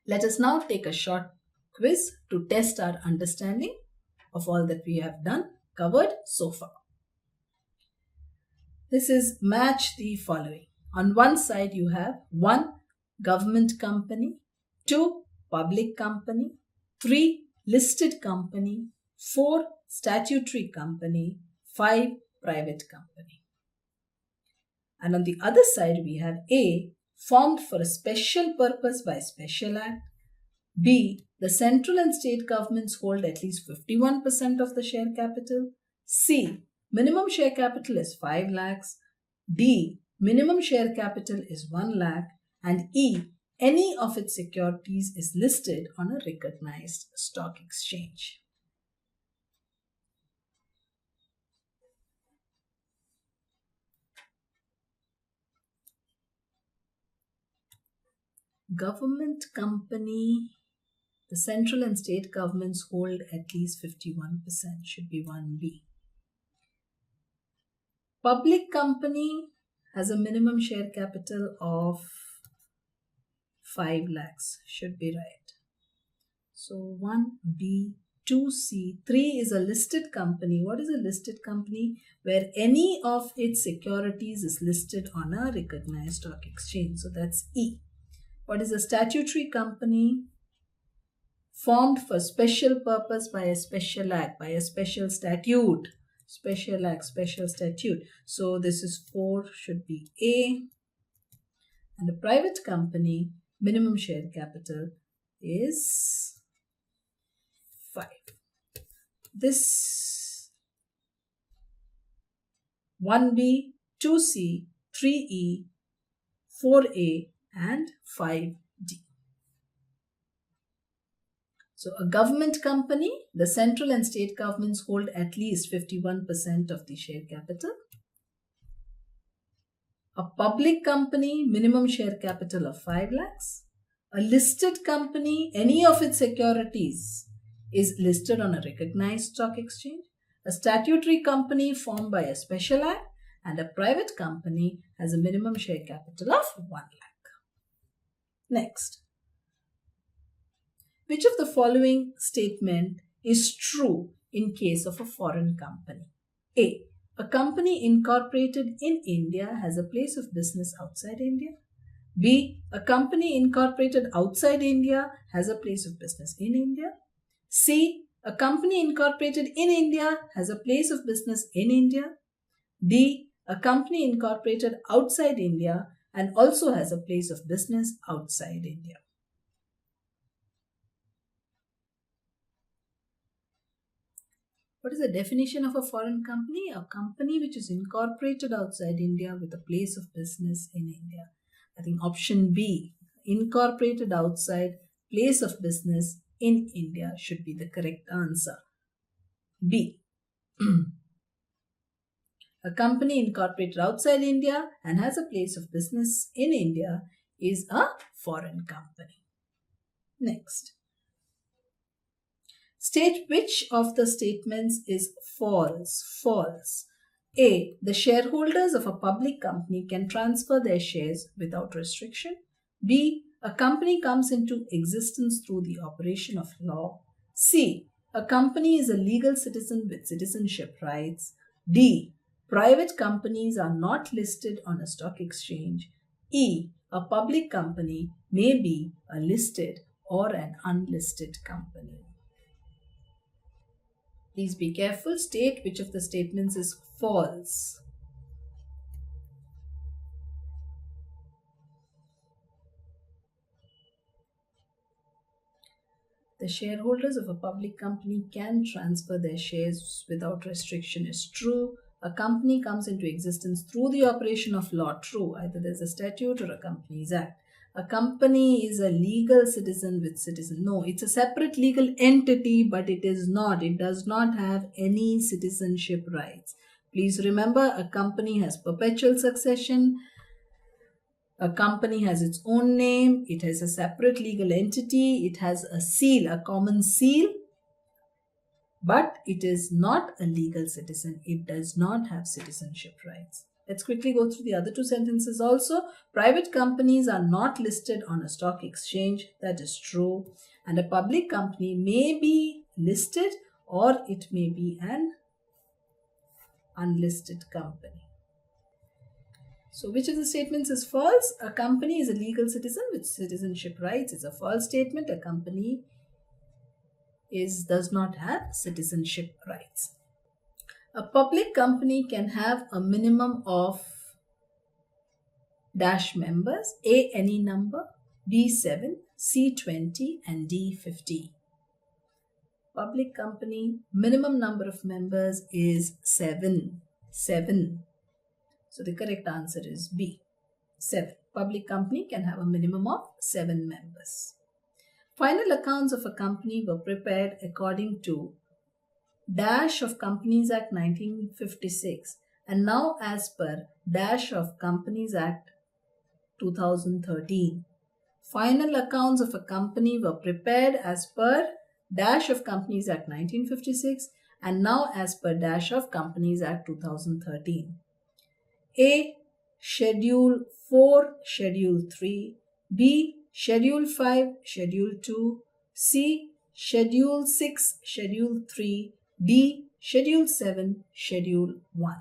Let us now take a short quiz to test our understanding of all that we have covered so far. This is match the following. On one side you have 1. Government company, 2. Public company, 3. Listed company, 4. Statutory company, 5. Private company. And on the other side we have A. Formed for a special purpose by special act. B. The central and state governments hold at least 51% of the share capital. C. Minimum share capital is 5 lakhs. D. Minimum share capital is 1 lakh. And E. Any of its securities is listed on a recognized stock exchange. Government company, the central and state governments hold at least 51%, should be 1B. Public company has a minimum share capital of 5 lakhs, should be right. So 1B, 2C, 3 is a listed company. What is a listed company? Where any of its securities is listed on a recognized stock exchange. So that's E. What is a statutory company? Formed for special purpose by a special act, by a special statute. Special act, special statute. So this is 4, should be A. And a private company, minimum share capital is 5. This 1B, 2C, 3E, 4A and 5D. So a government company, the central and state governments hold at least 51% of the share capital. A public company, minimum share capital of 5 lakhs. A listed company, any of its securities is listed on a recognized stock exchange. A statutory company formed by a special act, and a private company has a minimum share capital of 1 lakh. Next. Which of the following statement is true in case of a foreign company? A. A company incorporated in India has a place of business outside India. B. A company incorporated outside India has a place of business in India. C. A company incorporated in India has a place of business in India. D. A company incorporated outside India and also has a place of business outside India. What is the definition of a foreign company? A company which is incorporated outside India with a place of business in India. I think option B, incorporated outside, place of business in India, should be the correct answer. B. A company incorporated outside India and has a place of business in India is a foreign company. Next. State which of the statements is false. False. A. The shareholders of a public company can transfer their shares without restriction. B. A company comes into existence through the operation of law. C. A company is a legal citizen with citizenship rights. D. Private companies are not listed on a stock exchange. E. A public company may be a listed or an unlisted company. Please be careful. State which of the statements is false. The shareholders of a public company can transfer their shares without restriction is true. A company comes into existence through the operation of law. True. Either there's a statute or a Companies Act. A company is a legal citizen with citizen. No, it's a separate legal entity, but it is not. It does not have any citizenship rights. Please remember, a company has perpetual succession. A company has its own name. It has a separate legal entity. It has a seal, a common seal. But it is not a legal citizen. It does not have citizenship rights. Let's quickly go through the other two sentences also. Private companies are not listed on a stock exchange. That is true. And a public company may be listed or it may be an unlisted company. So which of the statements is false? A company is a legal citizen with citizenship rights. It's a false statement. A company does not have citizenship rights. A public company can have a minimum of dash members, A any number, B 7, C 20 and D 50. Public company minimum number of members is 7. 7. So the correct answer is B, 7. Public company can have a minimum of 7 members. Final accounts of a company were prepared according to dash of Companies Act 1956 and now as per dash of Companies Act 2013. Final accounts of a company were prepared as per dash of Companies Act 1956 and now as per dash of Companies Act 2013. A. Schedule 4, Schedule 3. B. Schedule 5, Schedule 2. C. Schedule 6, Schedule 3. D. Schedule 7, Schedule 1.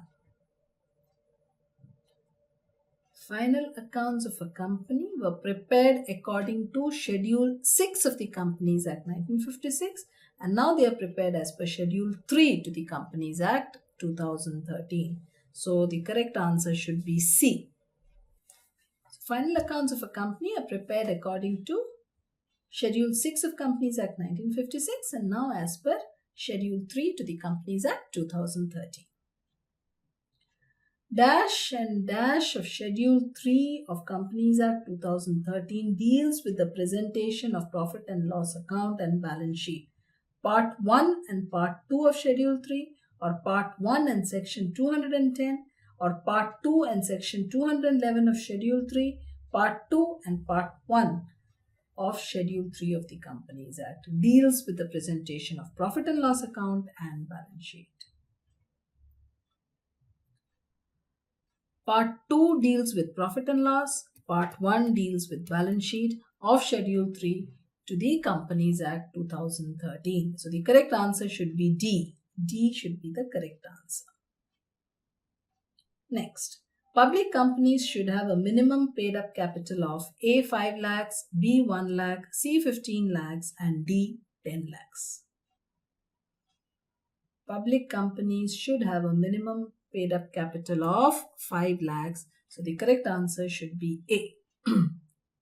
Final accounts of a company were prepared according to Schedule 6 of the Companies Act 1956 and now they are prepared as per Schedule 3 to the Companies Act 2013. So the correct answer should be C. Final accounts of a company are prepared according to Schedule 6 of Companies Act 1956 and now as per Schedule 3 to the Companies Act 2013. Dash and dash of Schedule 3 of Companies Act 2013 deals with the presentation of profit and loss account and balance sheet. Part 1 and Part 2 of Schedule 3 or Part 1 and Section 210 or Part 2 and Section 211 of Schedule 3, Part 2 and Part 1 of Schedule 3 of the Companies Act deals with the presentation of profit and loss account and balance sheet. Part 2 deals with profit and loss. Part 1 deals with balance sheet of Schedule 3 to the Companies Act 2013. So the correct answer should be D. D should be the correct answer. Next, public companies should have a minimum paid up capital of A 5 lakhs, B 1 lakh, C 15 lakhs and D 10 lakhs. Public companies should have a minimum paid up capital of 5 lakhs. So the correct answer should be A.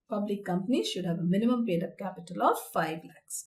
Public companies should have a minimum paid up capital of 5 lakhs.